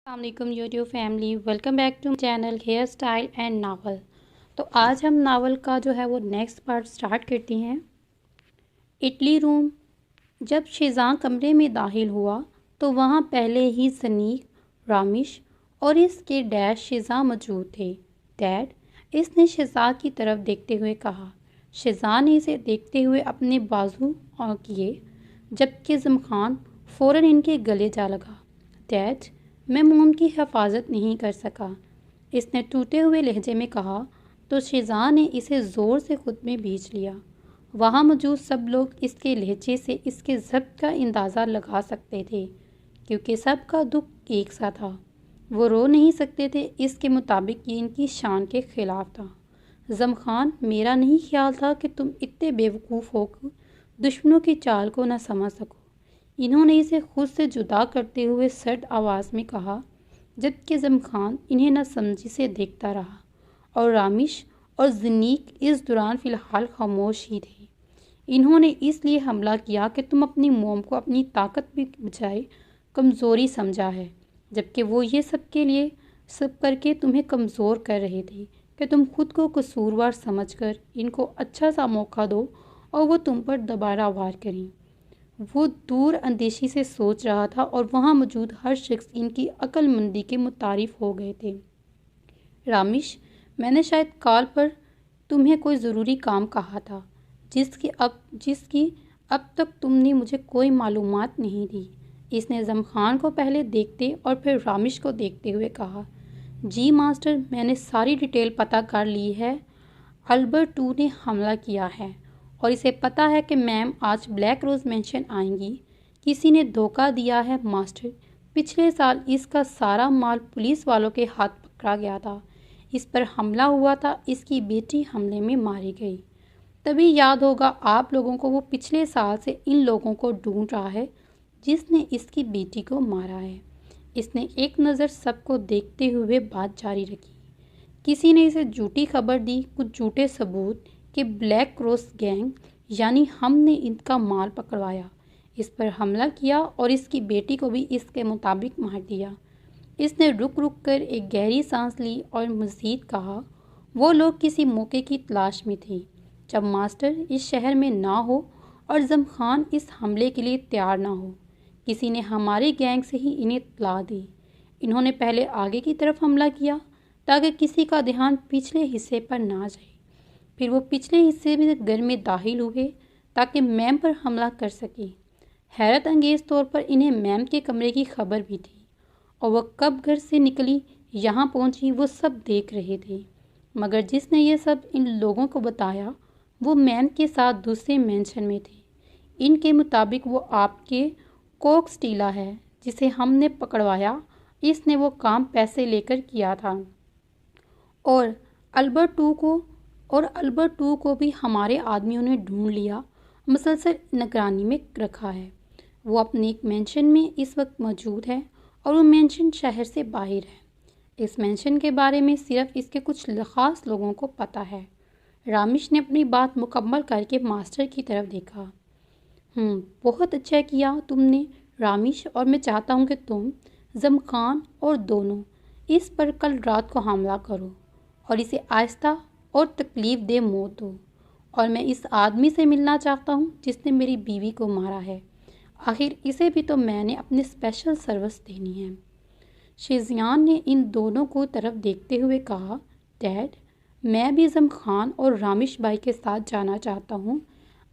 السلام علیکم YouTube family, welcome back to channel hair style and novel. تو آج ہم ناول کا جو ہے وہ نیکسٹ پارٹ سٹارٹ کرتے ہیں۔ اٹلی روم۔ جب شیزاں کمرے میں داخل ہوا تو وہاں پہلے ہی زنیق، رامیش اور اس کے ڈیڈ شیزاں موجود تھے۔ ڈیڈ، اس نے شیزاں کی طرف دیکھتے ہوئے کہا۔ شیزاں نے اسے دیکھتے ہوئے اپنے بازو کیے، جبکہ زمخان فوراً ان کے گلے جا لگا۔ ڈیڈ، میں موم کی حفاظت نہیں کر سکا، اس نے ٹوٹے ہوئے لہجے میں کہا تو شیزاں نے اسے زور سے خود میں بھینچ لیا۔ وہاں موجود سب لوگ اس کے لہجے سے اس کے ضبط کا اندازہ لگا سکتے تھے، کیونکہ سب کا دکھ ایک سا تھا۔ وہ رو نہیں سکتے تھے، اس کے مطابق یہ ان کی شان کے خلاف تھا۔ زمخان، میرا نہیں خیال تھا کہ تم اتنے بیوقوف ہو کر دشمنوں کی چال کو نہ سمجھ سکو، انہوں نے اسے خود سے جدا کرتے ہوئے سرد آواز میں کہا، جبکہ زمخان انہیں نہ سمجھی سے دیکھتا رہا، اور رامیش اور زنیق اس دوران فی الحال خاموش ہی تھے۔ انہوں نے اس لیے حملہ کیا کہ تم اپنی موم کو اپنی طاقت کی بجائے کمزوری سمجھا ہے، جبکہ وہ یہ سب کر کے تمہیں کمزور کر رہے تھے کہ تم خود کو قصوروار سمجھ کر ان کو اچھا سا موقع دو اور وہ تم پر دوبارہ وار کریں۔ وہ دور اندیشی سے سوچ رہا تھا اور وہاں موجود ہر شخص ان کی عقل مندی کے متعارف ہو گئے تھے۔ رامیش، میں نے شاید کال پر تمہیں کوئی ضروری کام کہا تھا، جس کی اب تک تم نے مجھے کوئی معلومات نہیں دی، اس نے زمخان کو پہلے دیکھتے اور پھر رامیش کو دیکھتے ہوئے کہا۔ جی ماسٹر، میں نے ساری ڈیٹیل پتہ کر لی ہے۔ البرٹ 2 نے حملہ کیا ہے اور اسے پتہ ہے کہ میم آج بلیک روز مینشن آئیں گی۔ کسی نے دھوکہ دیا ہے ماسٹر، پچھلے سال اس کا سارا مال پولیس والوں کے ہاتھ پکڑا گیا تھا، اس پر حملہ ہوا تھا، اس کی بیٹی حملے میں ماری گئی۔ تبھی یاد ہوگا آپ لوگوں کو، وہ پچھلے سال سے ان لوگوں کو ڈھونڈ رہا ہے جس نے اس کی بیٹی کو مارا ہے۔ اس نے ایک نظر سب کو دیکھتے ہوئے بات جاری رکھی۔ کسی نے اسے جھوٹی خبر دی، کچھ جھوٹے ثبوت کہ بلیک روز گینگ یعنی ہم نے ان کا مال پکڑوایا، اس پر حملہ کیا اور اس کی بیٹی کو بھی اس کے مطابق مار دیا۔ اس نے رک کر ایک گہری سانس لی اور مزید کہا، وہ لوگ کسی موقع کی تلاش میں تھے جب ماسٹر اس شہر میں نہ ہو اور زمخان اس حملے کے لیے تیار نہ ہو۔ کسی نے ہماری گینگ سے ہی انہیں اطلاع دی۔ انہوں نے پہلے آگے کی طرف حملہ کیا تاکہ کسی کا دھیان پچھلے حصے پر نہ جائے، پھر وہ پچھلے حصے میں گھر میں داخل ہوئے تاکہ میم پر حملہ کر سکے۔ حیرت انگیز طور پر انہیں میم کے کمرے کی خبر بھی تھی، اور وہ کب گھر سے نکلی یہاں پہنچی وہ سب دیکھ رہے تھے، مگر جس نے یہ سب ان لوگوں کو بتایا وہ میم کے ساتھ دوسرے مینشن میں تھے۔ ان کے مطابق وہ آپ کے کوک سٹیلا ہے جسے ہم نے پکڑوایا، اس نے وہ کام پیسے لے کر کیا تھا، اور البرٹ 2 کو بھی ہمارے آدمیوں نے ڈھونڈ لیا، مسلسل نگرانی میں رکھا ہے۔ وہ اپنے ایک مینشن میں اس وقت موجود ہے اور وہ مینشن شہر سے باہر ہے۔ اس مینشن کے بارے میں صرف اس کے کچھ خاص لوگوں کو پتہ ہے۔ رامیش نے اپنی بات مکمل کر کے ماسٹر کی طرف دیکھا۔ بہت اچھا کیا تم نے رامیش، اور میں چاہتا ہوں کہ تم، زمخان اور دونوں اس پر کل رات کو حملہ کرو اور اسے آہستہ اور تکلیف دہ موت دو، اور میں اس آدمی سے ملنا چاہتا ہوں جس نے میری بیوی کو مارا ہے، آخر اسے بھی تو میں نے اپنی اسپیشل سروس دینی ہے۔ شیزیان نے ان دونوں کو طرف دیکھتے ہوئے کہا، ڈیڈ، میں بھی زمخان اور رامیش بھائی کے ساتھ جانا چاہتا ہوں،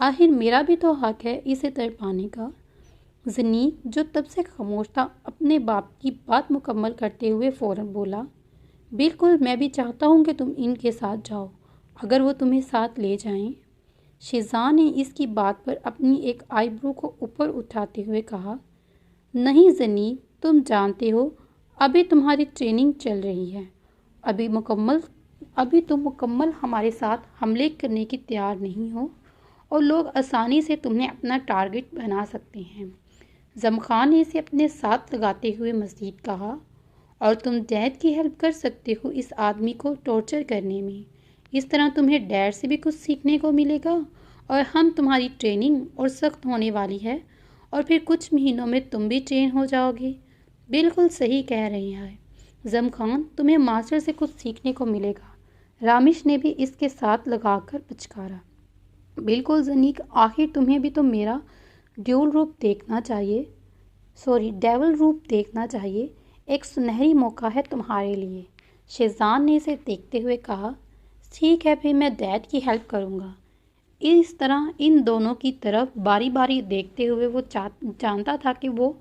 آخر میرا بھی تو حق ہے اسے تڑپانے کا۔ زنیق، جو تب سے خاموش تھا، اپنے باپ کی بات مکمل کرتے ہوئے فوراً بولا، بالکل، میں بھی چاہتا ہوں کہ تم ان کے ساتھ جاؤ، اگر وہ تمہیں ساتھ لے جائیں۔ شیزاں نے اس کی بات پر اپنی ایک آئی برو کو اوپر اٹھاتے ہوئے کہا، نہیں زنیق، تم جانتے ہو ابھی تمہاری ٹریننگ چل رہی ہے، ابھی تم مکمل ہمارے ساتھ حملے کرنے کی تیار نہیں ہو، اور لوگ آسانی سے تمہیں اپنا ٹارگٹ بنا سکتے ہیں۔ زمخان نے اسے اپنے ساتھ لگاتے ہوئے مزید کہا، اور تم ڈیڈ کی ہیلپ کر سکتے ہو اس آدمی کو ٹارچر کرنے میں، اس طرح تمہیں ڈیڈ سے بھی کچھ سیکھنے کو ملے گا، اور تمہاری ٹریننگ اور سخت ہونے والی ہے، اور پھر کچھ مہینوں میں تم بھی ٹرین ہو جاؤ گے۔ بالکل صحیح کہہ رہی ہیں زم خان، تمہیں ماسٹر سے کچھ سیکھنے کو ملے گا، رامیش نے بھی اس کے ساتھ لگا کر پچکارا۔ بالکل زنیک، آخر تمہیں بھی تو میرا ڈیول روپ دیکھنا چاہیے، ایک سنہری موقع ہے تمہارے لیے۔ شیزان نے اسے دیکھتے ہوئے کہا، ٹھیک ہے پھر میں ڈیڈ کی ہیلپ کروں گا۔ اس طرح ان دونوں کی طرف باری باری دیکھتے ہوئے وہ جانتا تھا کہ وہ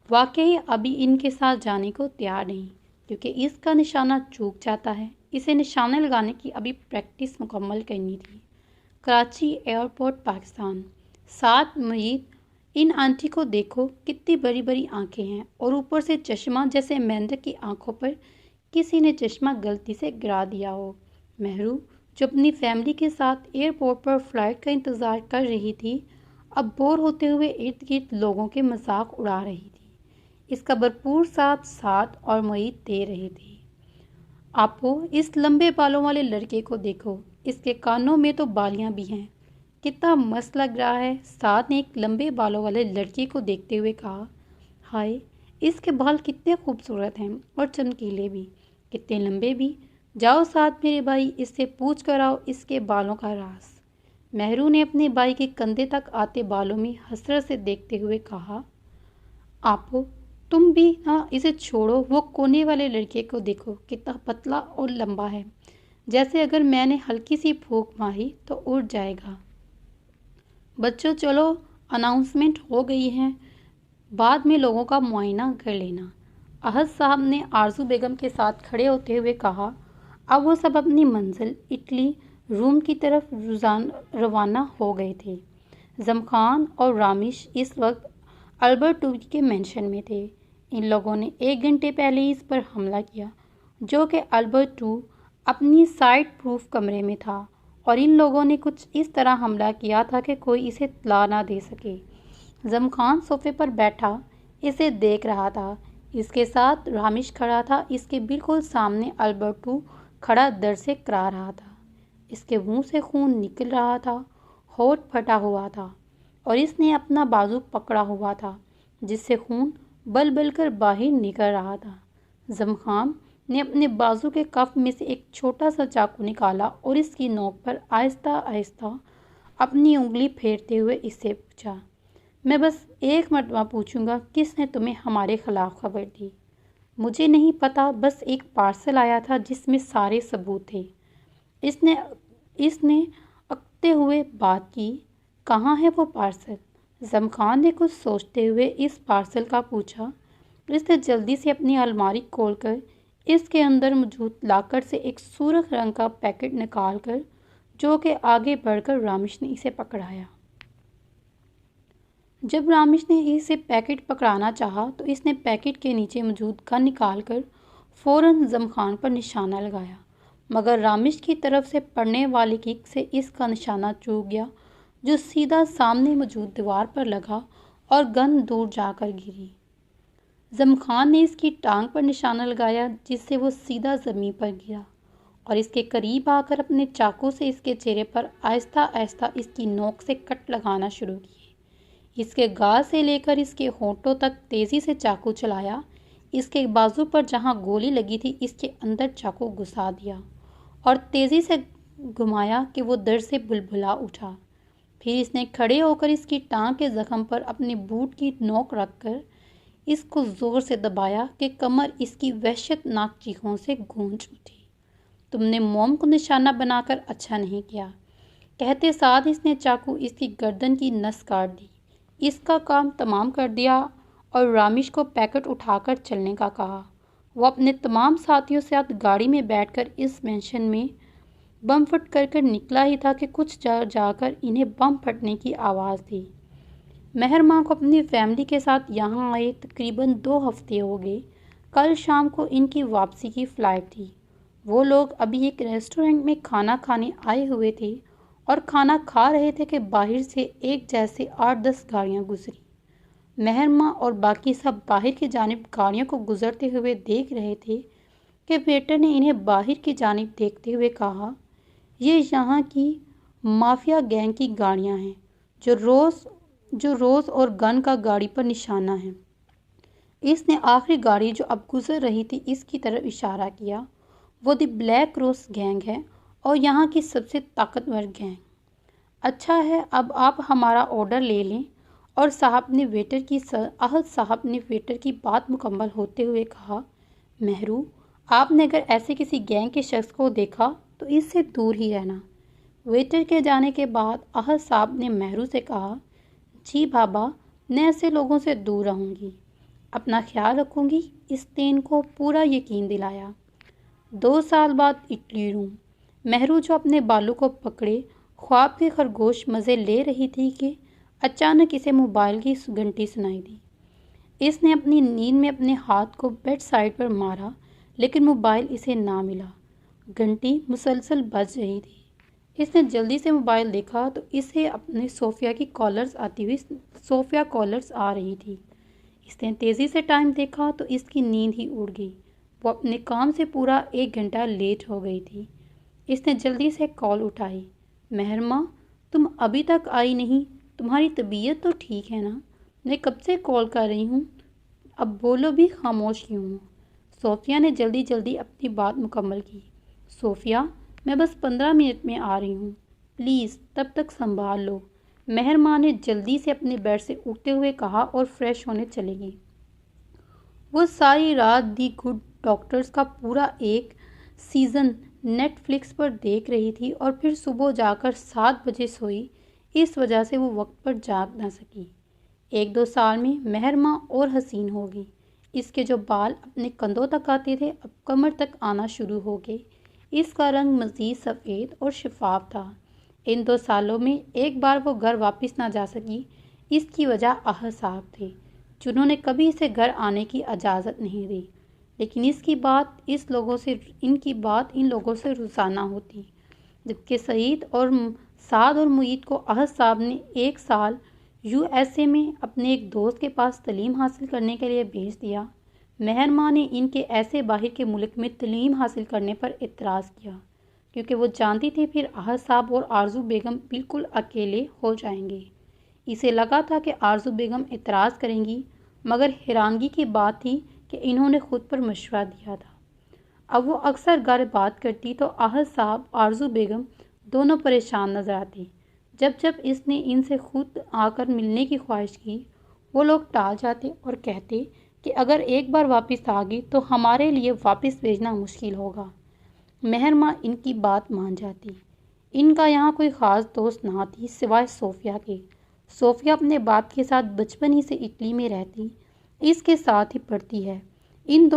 واقعی ابھی ان کے ساتھ جانے کو تیار نہیں، کیونکہ اس کا نشانہ چوک جاتا ہے۔ اسے نشانے لگانے کی ابھی پریکٹس مکمل کرنی تھی۔ کراچی ایئرپورٹ، پاکستان۔ ساتھ معید، ان آنٹی کو دیکھو، کتنی بڑی بڑی آنکھیں ہیں، اور اوپر سے چشمہ جیسے مینڈک کی آنکھوں پر کسی نے چشمہ غلطی سے گرا دیا ہو۔ مہرو، جو اپنی فیملی کے ساتھ ایئرپورٹ پر فلائٹ کا انتظار کر رہی تھی، اب بور ہوتے ہوئے ارد گرد لوگوں کے مذاق اڑا رہی تھی۔ اس کا بھرپور ساتھ اور معید دے رہے تھے۔ آپو، اس لمبے بالوں والے لڑکے کو دیکھو، اس کے کانوں میں تو بالیاں بھی ہیں، کتنا مست لگ رہا ہے۔ ساتھ نے ایک لمبے بالوں والے لڑکے کو دیکھتے ہوئے کہا، ہائے، اس کے بال کتنے خوبصورت ہیں، اور چمکیلے بھی، کتنے لمبے بھی۔ جاؤ ساتھ میرے بھائی، اس سے پوچھ کر آؤ اس کے بالوں کا راز۔ مہرو نے اپنے بھائی کے کندھے تک آتے بالوں میں حسرت سے دیکھتے ہوئے کہا، آپو تم بھی نہ اسے چھوڑو، وہ کونے والے لڑکے کو دیکھو، کتنا پتلا اور لمبا ہے، جیسے اگر میں نے ہلکی سی پھونک ماری تو اڑ جائے گا۔ بچوں چلو، اناؤنسمنٹ ہو گئی ہے، بعد میں لوگوں کا معائنہ کر لینا۔ احد صاحب نے آرزو بیگم کے ساتھ کھڑے ہوتے ہوئے کہا۔ اب وہ سب اپنی منزل اٹلی روم کی طرف روانہ ہو گئے تھے۔ زم خان اور رامیش اس وقت البرٹ ٹو کے مینشن میں تھے۔ ان لوگوں نے 1 گھنٹے پہلے ہی اس پر حملہ کیا، جو کہ البرٹ ٹو اپنی سائٹ پروف کمرے میں تھا، اور ان لوگوں نے کچھ اس طرح حملہ کیا تھا کہ کوئی اسے اطلاع نہ دے سکے۔ زم خان صوفے پر بیٹھا اسے دیکھ رہا تھا، اس کے ساتھ رامیش کھڑا تھا، اس کے بالکل سامنے البرٹ ٹو کھڑا درد سے کرا رہا تھا، اس کے منہ سے خون نکل رہا تھا، ہونٹ پھٹا ہوا تھا، اور اس نے اپنا بازو پکڑا ہوا تھا جس سے خون بل بل کر باہر نکل رہا تھا۔ زم خان نے اپنے بازو کے کف میں سے ایک چھوٹا سا چاقو نکالا اور اس کی نوک پر آہستہ آہستہ اپنی انگلی پھیرتے ہوئے اس سے پوچھا، میں بس ایک مرتبہ پوچھوں گا، کس نے تمہیں ہمارے خلاف خبر دی؟ مجھے نہیں پتا، بس ایک پارسل آیا تھا جس میں سارے ثبوت تھے۔ اس نے اکتے ہوئے بات کی، کہاں ہے وہ پارسل؟ زم خان نے کچھ سوچتے ہوئے اس پارسل کا پوچھا۔ اس نے جلدی سے اپنی الماری کھول کر اس کے اندر موجود لاکر سے ایک سرخ رنگ کا پیکٹ نکال کر، جو کہ آگے بڑھ کر رامیش نے اسے پکڑایا۔ جب رامیش نے اسے پیکٹ پکڑانا چاہا تو اس نے پیکٹ کے نیچے موجود گن نکال کر فوراً زم خان پر نشانہ لگایا، مگر رامیش کی طرف سے پڑنے والی کک سے اس کا نشانہ چوک گیا، جو سیدھا سامنے موجود دیوار پر لگا اور گن دور جا کر گری۔ زم خان نے اس کی ٹانگ پر نشانہ لگایا، جس سے وہ سیدھا زمین پر گرا، اور اس کے قریب آ کر اپنے چاقو سے اس کے چہرے پر آہستہ آہستہ اس کی نوک سے کٹ لگانا شروع کیے۔ اس کے گال سے لے کر اس کے ہونٹوں تک تیزی سے چاقو چلایا، اس کے بازو پر جہاں گولی لگی تھی اس کے اندر چاقو گھسا دیا، اور تیزی سے گھمایا کہ وہ درد سے بلبلا اٹھا۔ پھر اس نے کھڑے ہو کر اس کی ٹانگ کے زخم پر اپنے بوٹ کی نوک رکھ کر اس کو زور سے دبایا کہ کمر اس کی وحشت ناک چیخوں سے گونج اٹھی۔ تم نے موم کو نشانہ بنا کر اچھا نہیں کیا، کہتے ساتھ اس نے چاقو اس کی گردن کی نس کاٹ دی۔ اس کا کام تمام کر دیا اور رامیش کو پیکٹ اٹھا کر چلنے کا کہا۔ وہ اپنے تمام ساتھیوں سے ساتھ گاڑی میں بیٹھ کر اس مینشن میں بم فٹ کر نکلا ہی تھا کہ کچھ جا کر انہیں بم پھٹنے کی آواز دی۔ مہر ماں کو اپنی فیملی کے ساتھ یہاں آئے تقریباً 2 ہفتے ہو گئے۔ کل شام کو ان کی واپسی کی فلائٹ تھی۔ وہ لوگ ابھی ایک ریسٹورنٹ میں کھانا کھانے آئے ہوئے تھے اور کھانا کھا رہے تھے کہ باہر سے ایک جیسے 8-10 گاڑیاں گزری۔ مہر ماں اور باقی سب باہر کی جانب گاڑیوں کو گزرتے ہوئے دیکھ رہے تھے کہ ویٹر نے انہیں باہر کی جانب دیکھتے ہوئے کہا، یہ یہاں کی مافیا گینگ کی گاڑیاں ہیں جو روز اور گن کا گاڑی پر نشانہ ہیں۔ اس نے آخری گاڑی جو اب گزر رہی تھی اس کی طرف اشارہ کیا۔ وہ دی بلیک روز گینگ ہے اور یہاں کی سب سے طاقتور گینگ۔ اچھا ہے، اب آپ ہمارا آرڈر لے لیں۔ اور احد صاحب نے ویٹر کی بات مکمل ہوتے ہوئے کہا، مہرو، آپ نے اگر ایسے کسی گینگ کے شخص کو دیکھا تو اس سے دور ہی رہنا۔ ویٹر کے جانے کے بعد احد صاحب نے مہرو سے کہا، جی بابا، میں ایسے لوگوں سے دور رہوں گی، اپنا خیال رکھوں گی۔ اس نے کو پورا یقین دلایا۔ 2 سال بعد اٹلی روم۔ مہرو جو اپنے بالوں کو پکڑے خواب کے خرگوش مزے لے رہی تھی کہ اچانک اسے موبائل کی گھنٹی سنائی دی۔ اس نے اپنی نیند میں اپنے ہاتھ کو بیڈ سائڈ پر مارا لیکن موبائل اسے نہ ملا۔ گھنٹی مسلسل بج رہی تھی۔ اس نے جلدی سے موبائل دیکھا تو اسے اپنے صوفیہ کالرز آ رہی تھی۔ اس نے تیزی سے ٹائم دیکھا تو اس کی نیند ہی اڑ گئی۔ وہ اپنے کام سے پورا 1 گھنٹہ لیٹ ہو گئی تھی۔ اس نے جلدی سے کال اٹھائی، مہرماں، تم ابھی تک آئی نہیں، تمہاری طبیعت تو ٹھیک ہے نا؟ میں کب سے کال کر رہی ہوں، اب بولو بھی، خاموش کیوں ہو؟ صوفیہ نے جلدی اپنی بات مکمل کی۔ صوفیہ، میں بس 15 منٹ میں آ رہی ہوں، پلیز تب تک سنبھال لو، مہرماں نے جلدی سے اپنے بیڈ سے اٹھتے ہوئے کہا اور فریش ہونے چلے گی۔ وہ ساری رات دی گڈ ڈاکٹرز کا پورا 1 سیزن نیٹ فلکس پر دیکھ رہی تھی اور پھر صبح جا کر 7 بجے سوئی، اس وجہ سے وہ وقت پر جاگ نہ سکی۔ 1-2 سال میں مہرماں اور حسین ہوگی۔ اس کے جو بال اپنے کندھوں تک آتے تھے اب کمر تک آنا شروع ہو گئے۔ اس کا رنگ مزید سفید اور شفاف تھا۔ ان 2 سالوں میں ایک بار وہ گھر واپس نہ جا سکی۔ اس کی وجہ احد صاحب تھے، جنہوں نے کبھی اسے گھر آنے کی اجازت نہیں دی، لیکن ان کی بات ان لوگوں سے روزانہ ہوتی۔ جبکہ سعد اور معید کو احد صاحب نے 1 سال USA میں اپنے ایک دوست کے پاس تعلیم حاصل کرنے کے لیے بھیج دیا، مہرماں نے ان کے ایسے باہر کے ملک میں تعلیم حاصل کرنے پر اعتراض کیا، کیونکہ وہ جانتی تھی پھر احد صاحب اور آرزو بیگم بالکل اکیلے ہو جائیں گے۔ اسے لگا تھا کہ آرزو بیگم اعتراض کریں گی، مگر حیرانگی کی بات تھی کہ انہوں نے خود پر مشورہ دیا تھا۔ اب وہ اکثر گھر بات کرتی تو احد صاحب، آرزو بیگم دونوں پریشان نظر آتے۔ جب اس نے ان سے خود آ کر ملنے کی خواہش کی، وہ لوگ ٹال جاتے اور کہتے کہ اگر ایک بار واپس آ گئی تو ہمارے لیے واپس بھیجنا مشکل ہوگا۔ مہرماں ان کی بات مان جاتی۔ ان کا یہاں کوئی خاص دوست نہ تھی سوائے صوفیہ کے۔ صوفیہ اپنے باپ کے ساتھ بچپن ہی سے اٹلی میں رہتی، اس کے ساتھ ہی پڑھتی ہے۔ ان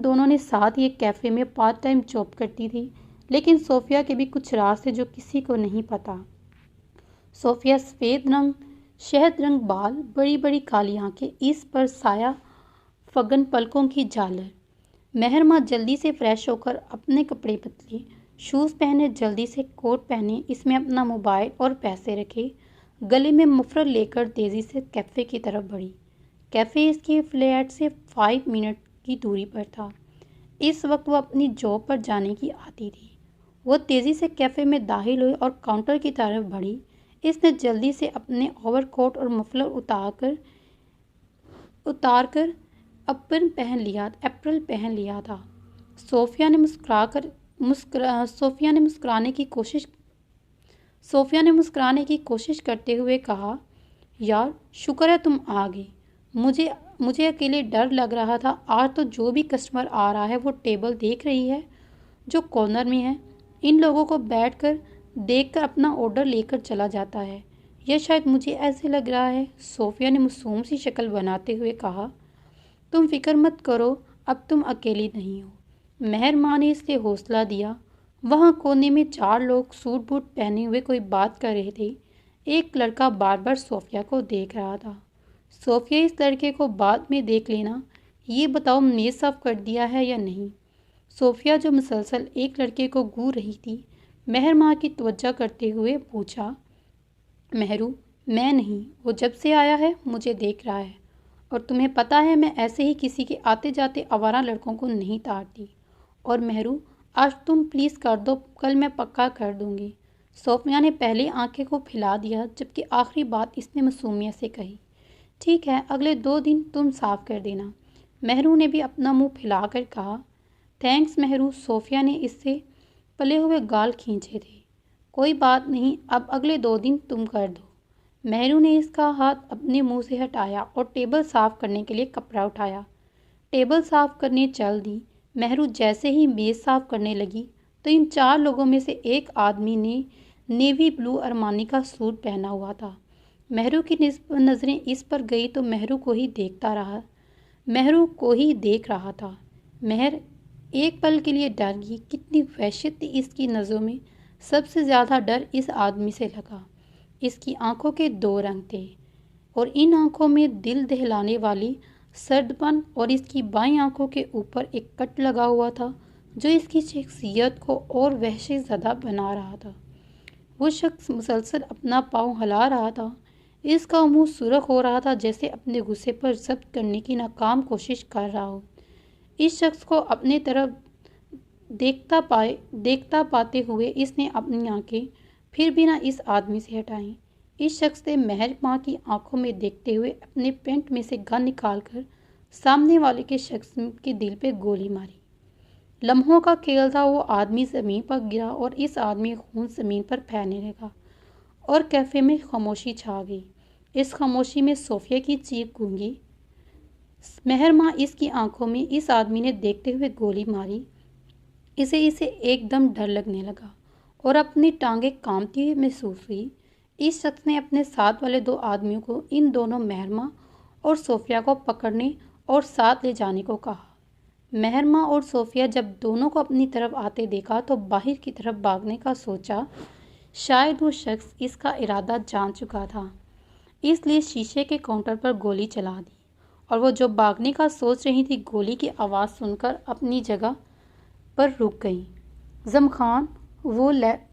دونوں نے ساتھ ہی ایک کیفے میں پارٹ ٹائم جاب کرتی تھی، لیکن صوفیہ کے بھی کچھ راز تھے جو کسی کو نہیں پتا۔ صوفیہ شہد رنگ بال، بڑی کالی آنکھیں، اس پر سایہ فگن پلکوں کی جھالر۔ مہرماں جلدی سے فریش ہو کر اپنے کپڑے بدلے، شوز پہنے، جلدی سے کوٹ پہنے، اس میں اپنا موبائل اور پیسے رکھے، گلے میں مفرر لے کر تیزی سے کیفے کی طرف بڑھی۔ کیفے اس کے فلیٹ سے 5 منٹ کی دوری پر تھا۔ اس وقت وہ اپنی جاب پر جانے کی عادی تھی۔ وہ تیزی سے کیفے میں داخل ہوئی اور کاؤنٹر کی طرف بڑھی۔ اس نے جلدی سے اپنے اوور کوٹ اور مفلر اتار کر اپرن پہن لیا تھا۔ صوفیہ نے مسکرانے کی کوشش کرتے ہوئے کہا، یار شکر ہے تم آ گئی، مجھے اکیلے ڈر لگ رہا تھا۔ آج تو جو بھی کسٹمر آ رہا ہے وہ ٹیبل دیکھ رہی ہے جو کارنر میں ہے، ان لوگوں کو بیٹھ کر دیکھ کر اپنا آرڈر لے کر چلا جاتا ہے، یا شاید مجھے ایسے لگ رہا ہے۔ صوفیہ نے معصوم سی شکل بناتے ہوئے کہا، تم فکر مت کرو، اب تم اکیلی نہیں ہو۔ مہرماں نے اس لیے حوصلہ دیا۔ وہاں کونے میں 4 لوگ سوٹ بوٹ پہنے ہوئے کوئی بات کر رہے تھے۔ ایک لڑکا بار بار صوفیہ کو دیکھ رہا تھا۔ صوفیہ، اس لڑکے کو بعد میں دیکھ لینا، یہ بتاؤ میز صاف کر دیا ہے یا نہیں؟ صوفیہ جو مسلسل ایک لڑکے کو گھور رہی تھی، مہرماں کی توجہ کرتے ہوئے پوچھا، مہرو، میں نہیں، وہ جب سے آیا ہے مجھے دیکھ رہا ہے، اور تمہیں پتہ ہے میں ایسے ہی کسی کے آتے جاتے آوارہ لڑکوں کو نہیں تاڑتی۔ اور مہرو، آج تم پلیز کر دو، کل میں پکا کر دوں گی۔ صوفیہ نے پہلے آنکھیں کو پھیلا دیا، جبکہ آخری بات اس نے معصومیت سے کہی۔ ٹھیک ہے، اگلے 2 دن تم صاف کر دینا۔ مہرو نے بھی اپنا منہ پھیلا کر کہا۔ تھینکس مہرو، صوفیہ نے اس سے پلے ہوئے گال کھینچے تھے۔ کوئی بات نہیں، اب اگلے 2 دن تم کر دو۔ مہرو نے اس کا ہاتھ اپنے منہ سے ہٹایا اور ٹیبل صاف کرنے کے لیے کپڑا اٹھایا۔ ٹیبل صاف کرنے چل دی۔ مہرو جیسے ہی میز صاف کرنے لگی تو ان 4 لوگوں میں سے ایک آدمی نے نیوی بلو ارمانی کا سوٹ پہنا ہوا تھا۔ مہرو کی نظریں اس پر گئی تو مہرو کو ہی دیکھ رہا تھا۔ مہر ایک پل کے لیے ڈر گئی۔ کتنی وحشت تھی اس کی نظروں میں۔ سب سے زیادہ ڈر اس آدمی سے لگا۔ اس کی آنکھوں کے 2 رنگ تھے اور ان آنکھوں میں دل دہلانے والی سرد پن، اور اس کی بائیں آنکھوں کے اوپر ایک کٹ لگا ہوا تھا جو اس کی شخصیت کو اور وحشت زدہ بنا رہا تھا۔ وہ شخص مسلسل اپنا پاؤں ہلا رہا تھا۔ اس کا منہ سرخ ہو رہا تھا جیسے اپنے غصے پر ضبط کرنے کی ناکام کوشش کر رہا ہو۔ اس شخص کو اپنے طرف دیکھتا پاتے ہوئے اس نے اپنی آنکھیں پھر بھی نہ اس آدمی سے ہٹائیں۔ اس شخص نے مہر ماں کی آنکھوں میں دیکھتے ہوئے اپنے پینٹ میں سے گن نکال کر سامنے والے کے شخص کے دل پہ گولی ماری۔ لمحوں کا کھیل تھا، وہ آدمی زمین پر گرا اور اس آدمی کا خون زمین پر پھیلنے لگا اور کیفے میں خاموشی چھا گئی۔ اس خاموشی میں صوفیہ کی چیخ گونگی۔ مہر ماں اس کی آنکھوں میں اس آدمی نے دیکھتے ہوئے گولی ماری۔ اسے ایک دم ڈر لگنے لگا اور اپنی ٹانگیں کانپتی ہوئی محسوس ہوئی۔ اس شخص نے اپنے ساتھ والے 2 آدمیوں کو ان دونوں مہر ماں اور صوفیہ کو پکڑنے اور ساتھ لے جانے کو کہا۔ مہر ماں اور صوفیہ جب دونوں کو اپنی طرف آتے دیکھا تو باہر کی طرف بھاگنے کا سوچا۔ شاید وہ شخص اس کا ارادہ جان چکا تھا، اس لیے شیشے کے کاؤنٹر پر گولی چلا دی، اور وہ جو بھاگنے کا سوچ رہی تھی گولی کی آواز سن کر اپنی جگہ پر رک گئی۔ زم خان، وہ